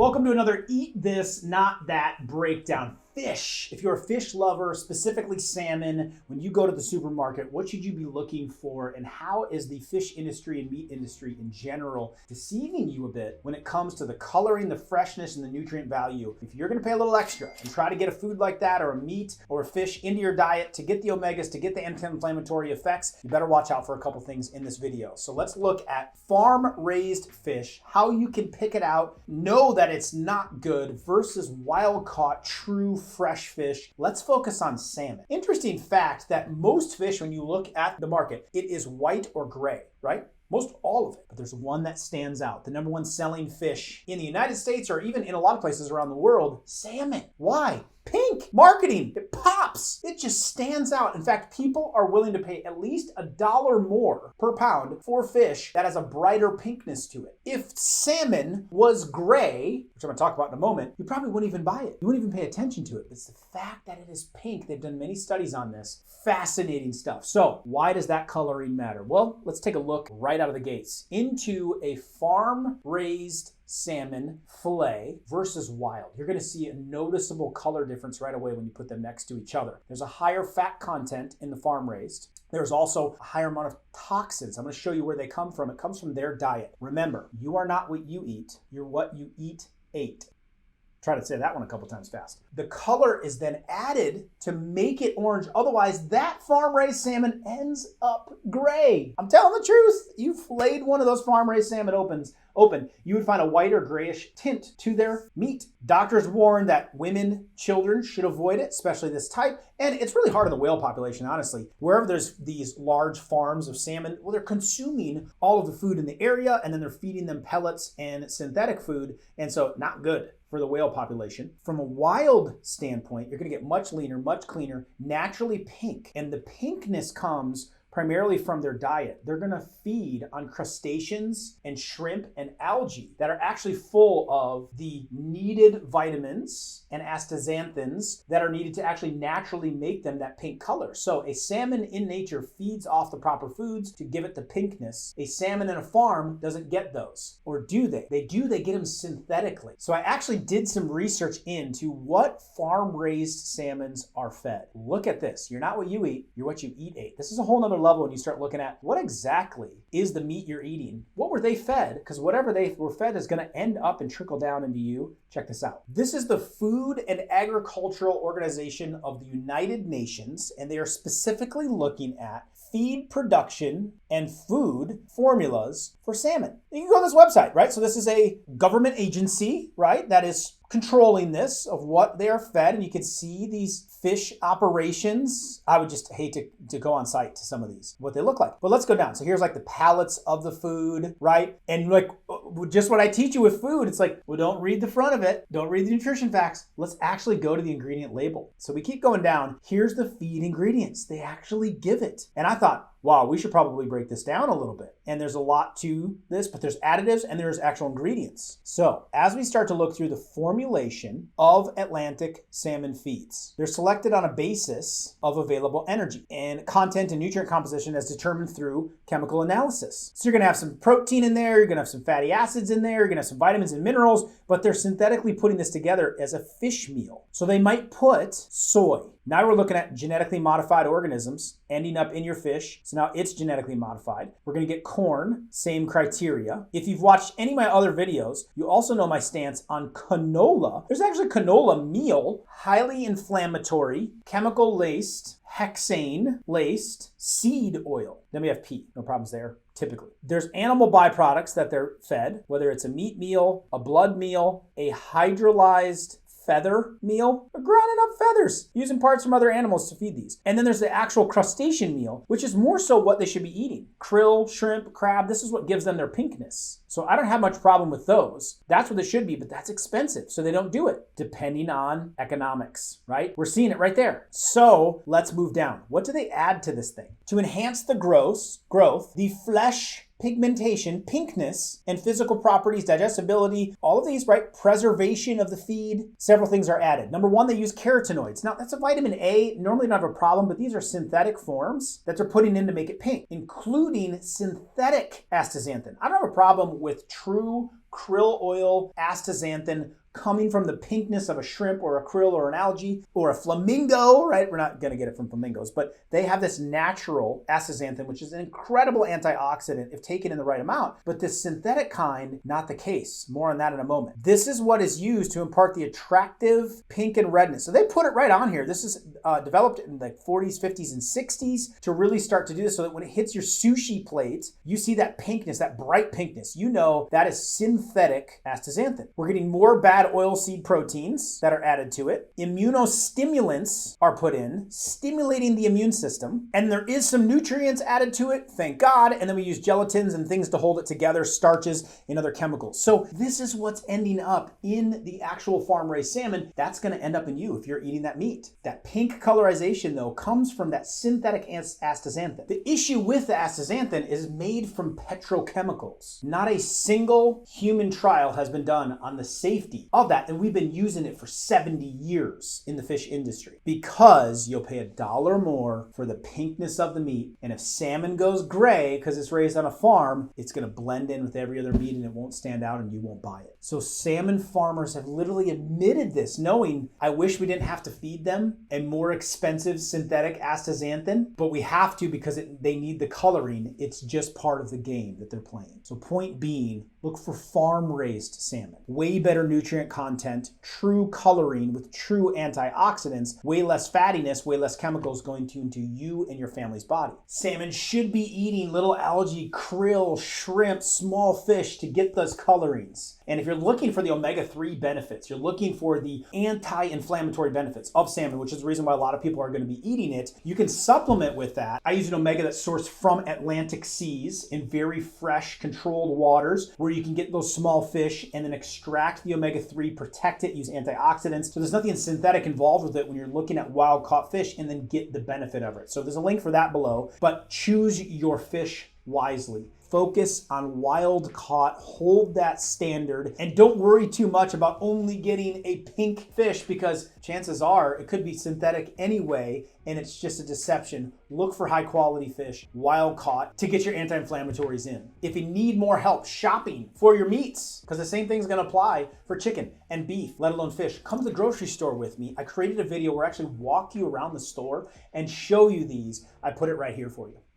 Welcome to another Eat This, Not That breakdown. Fish. If you're a fish lover, specifically salmon, when you go to the supermarket, what should you be looking for, and how is the fish industry and meat industry in general deceiving you a bit when it comes to the coloring, the freshness, and the nutrient value? If you're going to pay a little extra and try to get a food like that or a meat or a fish into your diet to get the omegas, to get the anti-inflammatory effects, you better watch out for a couple things in this video. So let's look at farm-raised fish, how you can pick it out, know that it's not good versus wild-caught, true fresh fish. Let's focus on salmon. Interesting fact that most fish, when you look at the market, it is white or gray, right? Most all of it, but there's one that stands out. The number one selling fish in the United States, or even in a lot of places around the world, salmon. Why? Pink. Marketing. It pops. It just stands out. In fact, people are willing to pay at least $1 more per pound for fish that has a brighter pinkness to it. If salmon was gray, which I'm going to talk about in a moment, you probably wouldn't even buy it. You wouldn't even pay attention to it. It's the fact that it is pink. They've done many studies on this. Fascinating stuff. So why does that coloring matter? Well, let's take a look right out of the gates into a farm-raised salmon fillet versus wild. You're going to see a noticeable color difference right away when you put them next to each other. There's a higher fat content in the farm raised. There's also a higher amount of toxins. I'm going to show you where they come from. It comes from their diet. Remember, you are not what you eat. You're what you ate. Try to say that one a couple times fast. The color is then added to make it orange. Otherwise, that farm-raised salmon ends up gray. I'm telling the truth. You filleted one of those farm-raised salmon open, you would find a white or grayish tint to their meat. Doctors warn that women, children should avoid it, especially this type. And it's really hard on the whale population, honestly. Wherever there's these large farms of salmon, well, they're consuming all of the food in the area, and then they're feeding them pellets and synthetic food. And so not good for the whale population. From a wild standpoint, you're going to get much leaner, much cleaner, naturally pink. And the pinkness comes primarily from their diet. They're going to feed on crustaceans and shrimp and algae that are actually full of the needed vitamins and astaxanthins that are needed to actually naturally make them that pink color. So a salmon in nature feeds off the proper foods to give it the pinkness. A salmon in a farm doesn't get those. Or do they? They do, they get them synthetically. So I actually did some research into what farm-raised salmons are fed. Look at this. You're not what you eat, you're what you ate. This is a whole nother level when you start looking at what exactly is the meat you're eating. What were they fed? Because whatever they were fed is going to end up and trickle down into you. Check this out. This is the Food and Agricultural Organization of the United Nations, and they are specifically looking at feed production and food formulas for salmon. You can go to this website, right? So this is a government agency, right, that is controlling this of what they are fed, and you can see these fish operations. I would just hate to go on site to some of these, what they look like. But let's go down. So here's like the pallets of the food, right? And like just what I teach you with food, it's like, well, don't read the front of it. Don't read the nutrition facts. Let's actually go to the ingredient label. So we keep going down. Here's the feed ingredients. They actually give it. And I thought, wow, we should probably break this down a little bit. And there's a lot to this, but there's additives and there's actual ingredients. So as we start to look through the formulation of Atlantic salmon feeds, they're selected on a basis of available energy and content and nutrient composition as determined through chemical analysis. So you're gonna have some protein in there, you're gonna have some fatty acids in there, you're gonna have some vitamins and minerals, but they're synthetically putting this together as a fish meal. So they might put soy. Now we're looking at genetically modified organisms ending up in your fish. So now it's genetically modified. We're going to get corn, same criteria. If you've watched any of my other videos, you also know my stance on canola. There's actually canola meal, highly inflammatory, chemical laced, hexane laced seed oil. Then we have pea. No problems there. Typically, there's animal byproducts that they're fed, whether it's a meat meal, a blood meal, a hydrolyzed feather meal, or grinding up feathers, using parts from other animals to feed these. And then there's the actual crustacean meal, which is more so what they should be eating. Krill, shrimp, crab, this is what gives them their pinkness. So I don't have much problem with those. That's what they should be, but that's expensive, so they don't do it, depending on economics, right? We're seeing it right there. So let's move down. What do they add to this thing? To enhance the growth, the flesh pigmentation, pinkness, and physical properties, digestibility, all of these, right? Preservation of the feed. Several things are added. Number one, they use carotenoids. Now, that's a vitamin A. Normally don't have a problem, but these are synthetic forms that they're putting in to make it pink, including synthetic astaxanthin. I don't have a problem with true krill oil, astaxanthin, coming from the pinkness of a shrimp or a krill or an algae or a flamingo, right? We're not going to get it from flamingos, but they have this natural astaxanthin, which is an incredible antioxidant if taken in the right amount. But this synthetic kind, not the case. More on that in a moment. This is what is used to impart the attractive pink and redness. So they put it right on here. This is developed in the 40s, 50s, and 60s to really start to do this so that when it hits your sushi plate, you see that pinkness, that bright pinkness. You know that is synthetic astaxanthin. We're getting more bad oilseed proteins that are added to it. Immunostimulants are put in, stimulating the immune system. And there is some nutrients added to it, thank God. And then we use gelatins and things to hold it together, starches and other chemicals. So this is what's ending up in the actual farm-raised salmon. That's going to end up in you if you're eating that meat. That pink colorization, though, comes from that synthetic astaxanthin. The issue with the astaxanthin is made from petrochemicals. Not a single human trial has been done on the safety of that, and we've been using it for 70 years in the fish industry because you'll pay $1 more for the pinkness of the meat, and if salmon goes gray because it's raised on a farm, it's going to blend in with every other meat and it won't stand out and you won't buy it. So salmon farmers have literally admitted this, knowing I wish we didn't have to feed them a more expensive synthetic astaxanthin, but we have to because they need the coloring. It's just part of the game that they're playing. So point being, look for farm-raised salmon. Way better nutrient content, true coloring with true antioxidants, way less fattiness, way less chemicals going into you and your family's body. Salmon should be eating little algae, krill, shrimp, small fish to get those colorings. And if you're looking for the omega-3 benefits, you're looking for the anti-inflammatory benefits of salmon, which is the reason why a lot of people are going to be eating it, you can supplement with that. I use an omega that's sourced from Atlantic seas in very fresh, controlled waters where you can get those small fish and then extract the omega-3, protect it, use antioxidants. So there's nothing synthetic involved with it when you're looking at wild caught fish and then get the benefit of it. So there's a link for that below, but choose your fish wisely. Focus on wild caught, hold that standard, and don't worry too much about only getting a pink fish because chances are it could be synthetic anyway and it's just a deception. Look for high quality fish, wild caught, to get your anti-inflammatories in. If you need more help shopping for your meats, because the same thing's gonna apply for chicken and beef, let alone fish, come to the grocery store with me. I created a video where I actually walk you around the store and show you these. I put it right here for you.